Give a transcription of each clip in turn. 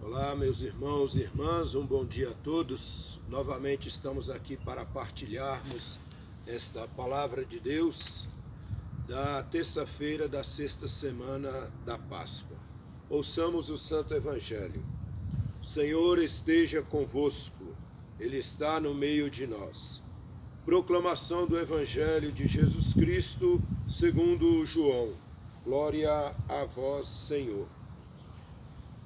Olá, meus irmãos e irmãs, um bom dia a todos. Novamente estamos aqui para partilharmos esta palavra de Deus da terça-feira da sexta semana da Páscoa. Ouçamos o Santo Evangelho. O Senhor esteja convosco, Ele está no meio de nós. Proclamação do Evangelho de Jesus Cristo, segundo João. Glória a vós, Senhor.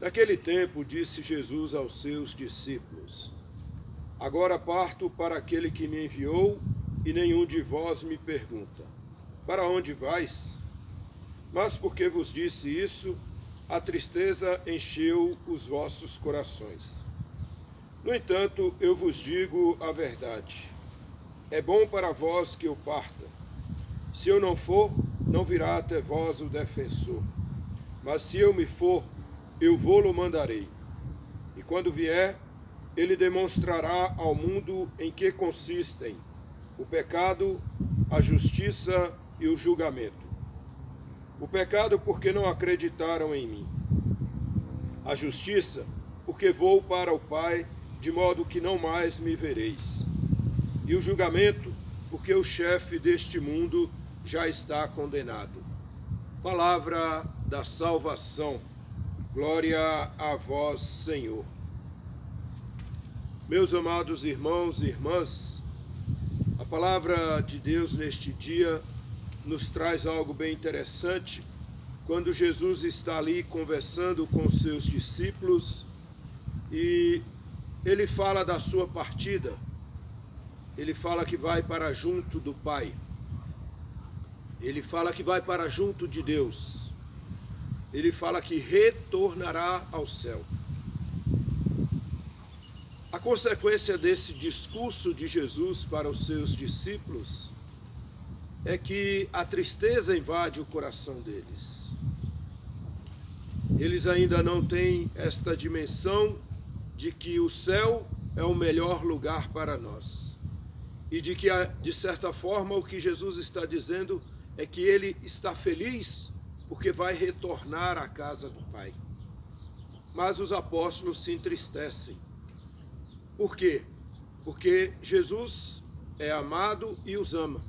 Naquele tempo, disse Jesus aos seus discípulos: Agora parto para aquele que me enviou, e nenhum de vós me pergunta: Para onde vais? Mas porque vos disse isso, a tristeza encheu os vossos corações. No entanto, eu vos digo a verdade. É bom para vós que eu parta. Se eu não for, não virá até vós o defensor. Mas se eu me for, eu vou-lo mandarei. E quando vier, ele demonstrará ao mundo em que consistem o pecado, a justiça e o julgamento. O pecado, porque não acreditaram em mim. A justiça, porque vou para o Pai, de modo que não mais me vereis. E o julgamento, porque o chefe deste mundo já está condenado. Palavra da salvação. Glória a vós, Senhor. Meus amados irmãos e irmãs, a palavra de Deus neste dia nos traz algo bem interessante. Quando Jesus está ali conversando com os seus discípulos e ele fala da sua partida, ele fala que vai para junto do Pai, ele fala que vai para junto de Deus. Ele fala que retornará ao céu. A consequência desse discurso de Jesus para os seus discípulos é que a tristeza invade o coração deles. Eles ainda não têm esta dimensão de que o céu é o melhor lugar para nós. E de que, de certa forma, o que Jesus está dizendo é que ele está feliz porque vai retornar à casa do Pai. Mas os apóstolos se entristecem. Por quê? Porque Jesus é amado e os ama.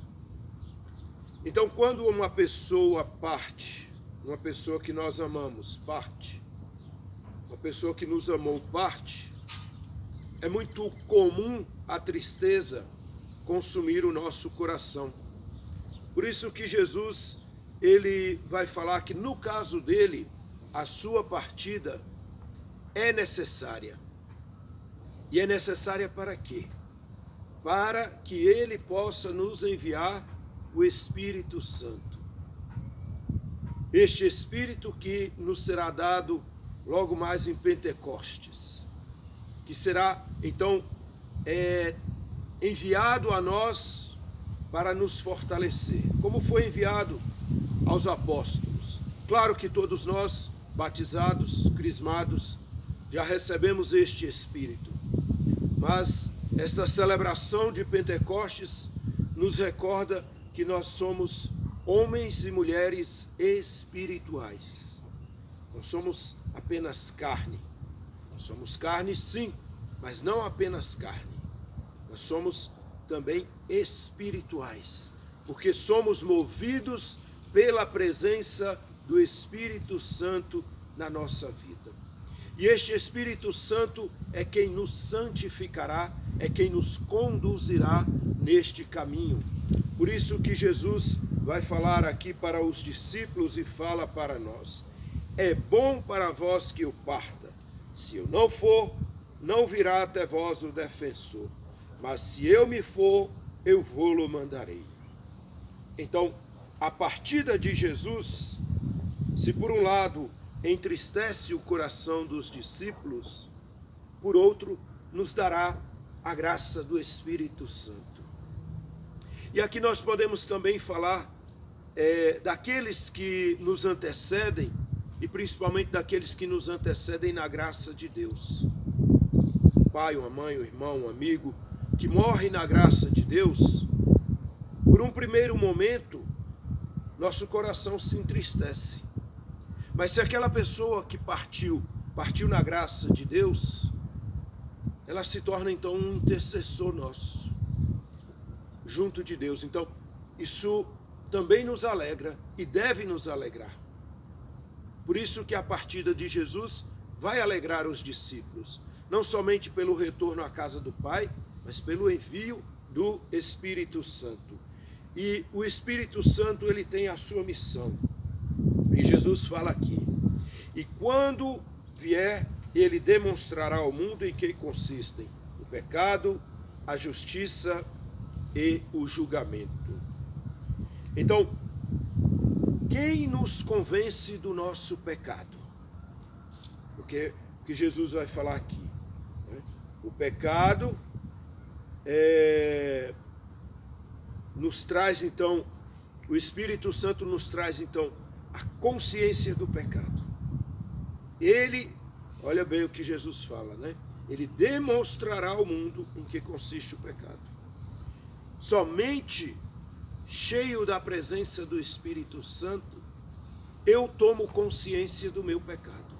Então, quando uma pessoa parte, uma pessoa que nós amamos parte, uma pessoa que nos amou parte, é muito comum a tristeza consumir o nosso coração. Por isso que Jesus ele vai falar que no caso dele, a sua partida é necessária. E é necessária para quê? Para que ele possa nos enviar o Espírito Santo. Este Espírito que nos será dado logo mais em Pentecostes, que será então enviado a nós para nos fortalecer, como foi enviado aos apóstolos. Claro que todos nós, batizados, crismados, já recebemos este Espírito. Mas esta celebração de Pentecostes nos recorda que nós somos homens e mulheres espirituais. Não somos apenas carne. Somos carne, sim, mas não apenas carne. Nós somos também espirituais, porque somos movidos pela presença do Espírito Santo na nossa vida. E este Espírito Santo é quem nos santificará, é quem nos conduzirá neste caminho. Por isso que Jesus vai falar aqui para os discípulos e fala para nós: é bom para vós que eu parta. Se eu não for, não virá até vós o defensor. Mas se eu me for, eu vou-lo mandarei. Então, a partida de Jesus, se por um lado entristece o coração dos discípulos, por outro nos dará a graça do Espírito Santo. E aqui nós podemos também falar daqueles que nos antecedem, e principalmente daqueles que nos antecedem na graça de Deus. Um pai, uma mãe, um irmão, um amigo, que morre na graça de Deus, por um primeiro momento, nosso coração se entristece. Mas se aquela pessoa que partiu partiu na graça de Deus, ela se torna então um intercessor nosso, junto de Deus. Então, isso também nos alegra e deve nos alegrar. Por isso que a partida de Jesus vai alegrar os discípulos, não somente pelo retorno à casa do Pai, mas pelo envio do Espírito Santo. E o Espírito Santo, ele tem a sua missão. E Jesus fala aqui: e quando vier, ele demonstrará ao mundo em que consistem o pecado, a justiça e o julgamento. Então, quem nos convence do nosso pecado? Porque o que Jesus vai falar aqui, né? O pecado nos traz então, o Espírito Santo nos traz então a consciência do pecado. Ele, olha bem o que Jesus fala, né? Ele demonstrará ao mundo em que consiste o pecado. Somente cheio da presença do Espírito Santo, eu tomo consciência do meu pecado.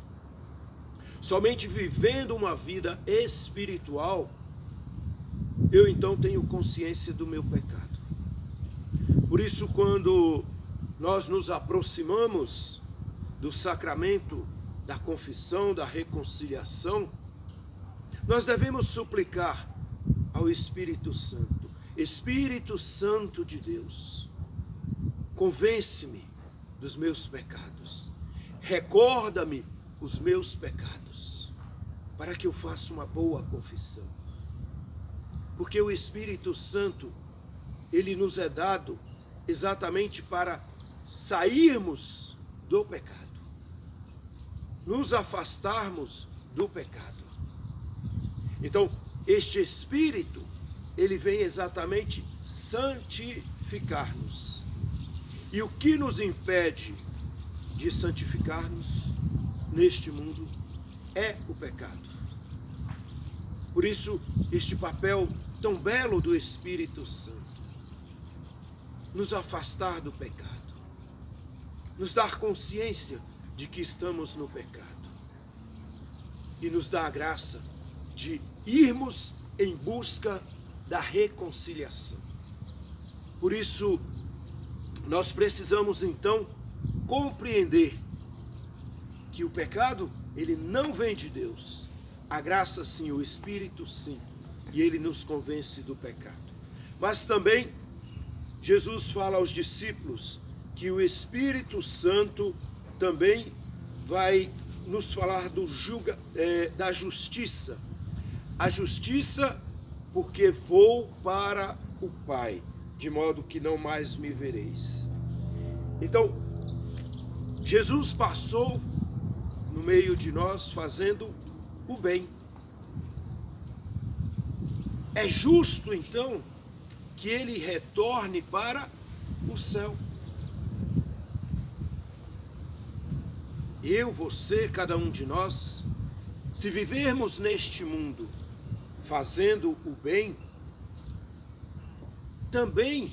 Somente vivendo uma vida espiritual, eu então tenho consciência do meu pecado. Por isso, quando nós nos aproximamos do sacramento da confissão, da reconciliação, nós devemos suplicar ao Espírito Santo: Espírito Santo de Deus, convence-me dos meus pecados, recorda-me os meus pecados, para que eu faça uma boa confissão. Porque o Espírito Santo, ele nos é dado exatamente para sairmos do pecado, nos afastarmos do pecado. Então, este Espírito, ele vem exatamente santificar-nos. E o que nos impede de santificar-nos neste mundo é o pecado. Por isso, este papel tão belo do Espírito Santo, nos afastar do pecado, nos dar consciência de que estamos no pecado e nos dar a graça de irmos em busca da reconciliação. Por isso, nós precisamos então compreender que o pecado, ele não vem de Deus. A graça sim, o Espírito sim, e ele nos convence do pecado. Mas também Jesus fala aos discípulos que o Espírito Santo também vai nos falar da justiça. A justiça, porque vou para o Pai, de modo que não mais me vereis. Então, Jesus passou no meio de nós fazendo o bem. É justo, então, que ele retorne para o céu. Eu, você, cada um de nós, se vivermos neste mundo fazendo o bem, também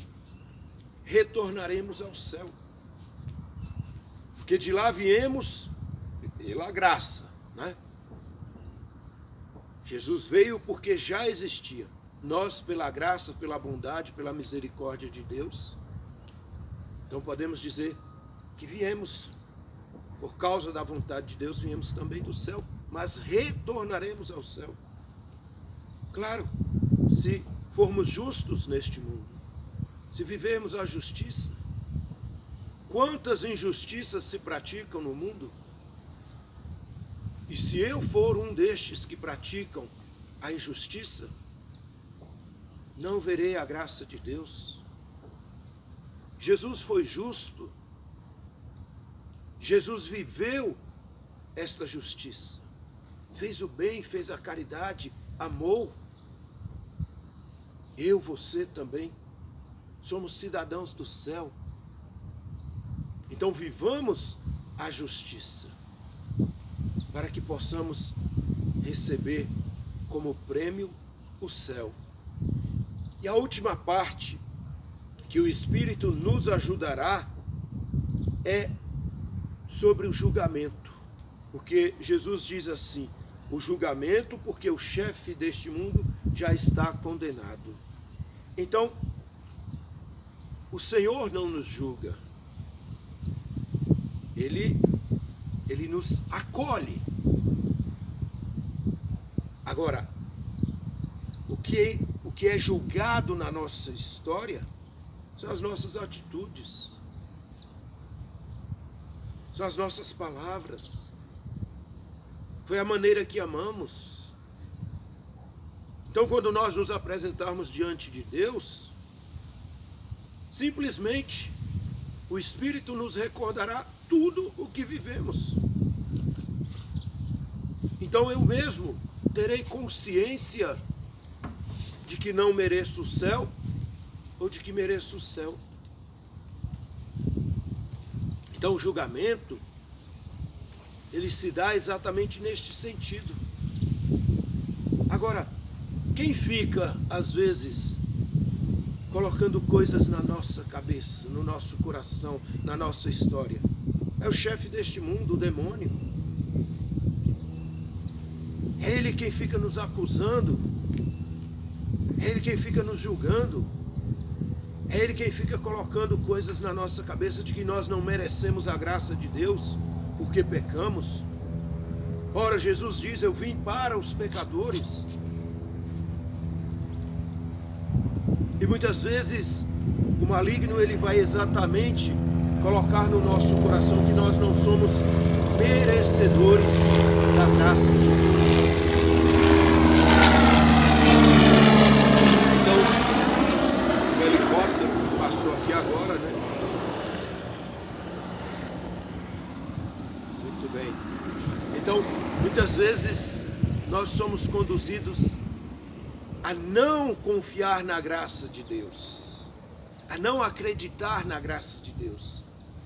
retornaremos ao céu. Porque de lá viemos pela graça, né? Jesus veio porque já existia. Nós, pela graça, pela bondade, pela misericórdia de Deus, então podemos dizer que viemos, por causa da vontade de Deus, viemos também do céu, mas retornaremos ao céu. Claro, se formos justos neste mundo, se vivermos a justiça. Quantas injustiças se praticam no mundo? E se eu for um destes que praticam a injustiça, não verei a graça de Deus. Jesus foi justo. Jesus viveu esta justiça. Fez o bem, fez a caridade, amou. Eu, você também, somos cidadãos do céu. Então vivamos a justiça, para que possamos receber como prêmio o céu. E a última parte que o Espírito nos ajudará é sobre o julgamento. Porque Jesus diz assim: o julgamento, porque o chefe deste mundo já está condenado. Então, o Senhor não nos julga. Ele nos acolhe. Agora, o que é julgado na nossa história são as nossas atitudes, são as nossas palavras, foi a maneira que amamos. Então, quando nós nos apresentarmos diante de Deus, simplesmente o Espírito nos recordará tudo o que vivemos. Então eu mesmo terei consciência de que não mereço o céu ou de que mereço o céu. Então o julgamento, ele se dá exatamente neste sentido. Agora, quem fica, às vezes, colocando coisas na nossa cabeça, no nosso coração, na nossa história? É o chefe deste mundo, o demônio. É ele quem fica nos acusando, é ele quem fica nos julgando, é ele quem fica colocando coisas na nossa cabeça de que nós não merecemos a graça de Deus, porque pecamos. Ora, Jesus diz: eu vim para os pecadores. E muitas vezes o maligno, ele vai exatamente colocar no nosso coração que nós não somos merecedores da graça de Deus. Então, o helicóptero que passou aqui agora, né? Muito bem. Então, muitas vezes nós somos conduzidos a não confiar na graça de Deus, a não acreditar na graça de Deus.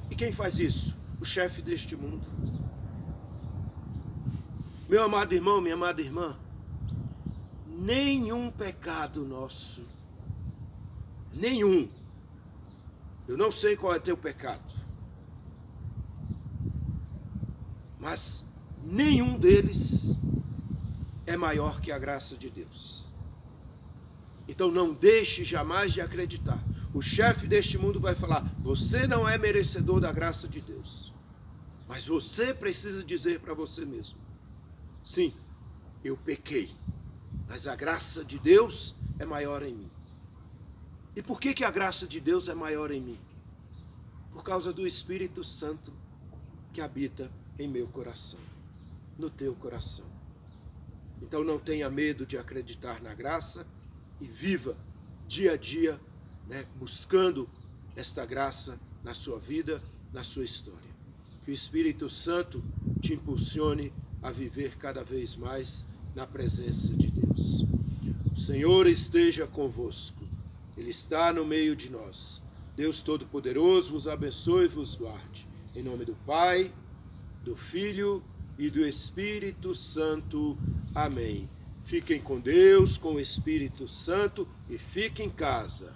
E quem faz isso? O chefe deste mundo. Meu amado irmão, minha amada irmã, nenhum pecado nosso, nenhum, eu não sei qual é teu pecado, mas nenhum deles é maior que a graça de Deus. Então não deixe jamais de acreditar. O chefe deste mundo vai falar: você não é merecedor da graça de Deus. Mas você precisa dizer para você mesmo: sim, eu pequei, mas a graça de Deus é maior em mim. E por que a graça de Deus é maior em mim? Por causa do Espírito Santo que habita em meu coração, no teu coração. Então não tenha medo de acreditar na graça e viva dia a dia, né, buscando esta graça na sua vida, na sua história. Que o Espírito Santo te impulsione a viver cada vez mais na presença de Deus. O Senhor esteja convosco, Ele está no meio de nós. Deus Todo-Poderoso vos abençoe e vos guarde. Em nome do Pai, do Filho e do Espírito Santo. Amém. Fiquem com Deus, com o Espírito Santo e fiquem em casa.